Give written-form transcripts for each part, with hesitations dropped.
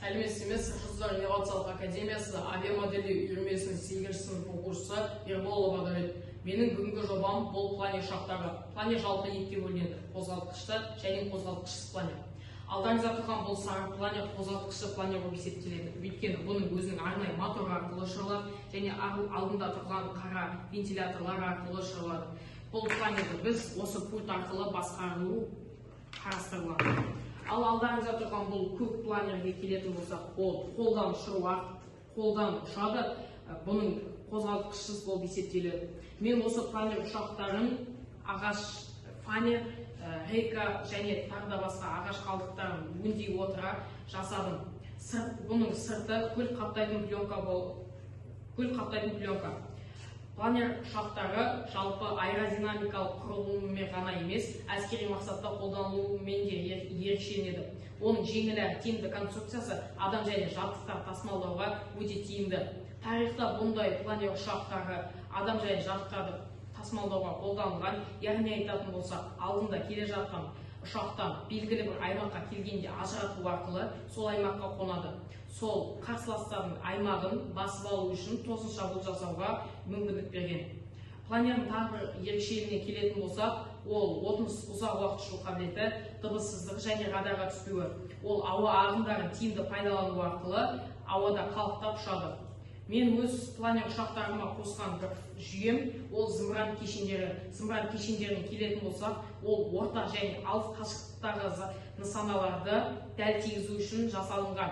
Қайырмес емес Қыздар инновациялық академиясы авиамодели үйірмесінің 8-ші сынып оқушысы Ерболова Бадырет. Менің бүгінгі жобам бұл планер ұшақтары. Планер жалпы екіге бөлінеді: қозғалтқышты және қозғалтқышсыз планер. Алдарыңызда тұрған бұл сары планер қозғалтқышты планер болып есептеледі. Өйткені бұның өзінің арнайы мотор арқылы ұшырылады және алдында тұрған қара вентиляторлар арқылы ұшырылады. Бұл планерді біз осы пульт арқылы басқару қарастырылады. Ал алдарыңызда тұрған бұл көк планерге келетін болсақ, ол қолдан ұшады, бұның қозғалтқышсыз болып есептеледі. Мен осы планер ұшақтарын ағаш, фанер, рейка және тағы да басқа ағаш қалдықтарын өңдей отыра жасадым. Бұның сырты көл қаптайтын пленка. Планер ұшақтары жалпы аэродинамикалық құрылымымен ғана емес, әскери мақсатта қолданылуымен де ерекшеленеді. Оның жеңіл әрі тиімді конструкциясы адам және жабдықтар тасымалдауға өте тиімді. Тарихта бұндай планер ұшақтары адам және жабдықтарды тасымалдауға қолданылған, яғни айтатын болсақ, алдында келе жатқан ұшақтан белгілі бір аймаққа келгенде ажырату арқылы сол аймаққа қонады. Сол қарсыластардың аймағын басып алу үшін тосын шабуыл жасауға мүмкіндік берген. Планердің тағы бір ерекшелігіне келетін болсақ, ол отынсыз ұзақ уақыт ұшу қабілеті, дыбыссыздық және радарға түспеуі. Ол ауа ағындарын тиімді пайдалану арқылы ауада қалықтап ұшады. Мен өз планер ұшақтарыма қосқан бір жүйем, ол зымыран кешендері. Зымыран кешендеріне келетін болсақ, ол орта және алыс қашықтықтағы нысаналарды дәл тигізу үшін жасалынған.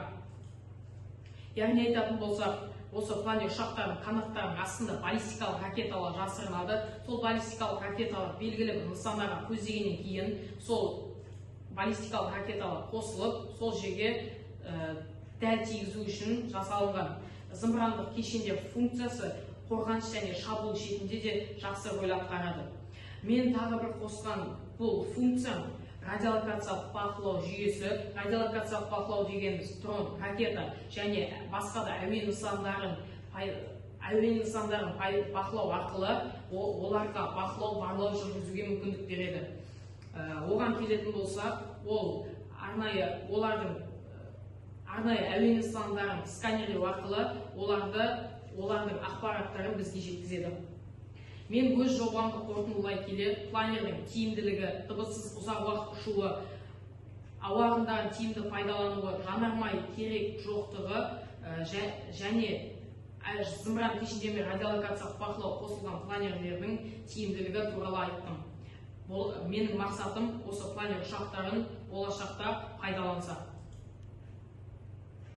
Яғни айтатын болсақ, осы планер ұшақтардың қанаттарының астында баллистикалық ракеталар жасырынады. Сол баллистикалық ракеталар белгілі бір нысанаға көздегеннен кейін, сол баллистикалық ракеталар қосылып, сол жерге дәл тигізу үшін жасалынған. Зымырандық кешендер функциясы қорғаныс және шабуыл шетінде де жақсы рөл атқарады. Мен тағы бір қосқан бұл функция радиолокациялық бақылау жүйесі. Радиолокациялық бақылау дегеніміз дрон, ракета және басқа да әуе нысандарын бақылау арқылы оларға бақылау, барлау жүргізуге мүмкіндік береді. Оған келетін болсақ, ол арнайы әуе нысандарын сканерлеу арқылы олардың ақпараттарын бізге жеткізеді. Мен өз жобамды қорытындылай келе, планердің тиімділігі, дыбыссыз ұзақ уақыт ұшуы, ауа ағындарын тиімді пайдалануы, жанармай керек жоқтығы және зымыран кешендері мен радиолокациялық бақылау қосылған планерлердің тиімділігі туралы айттым. Менің мақсатым осы планер ұшақтарын болашақта пайдаланса.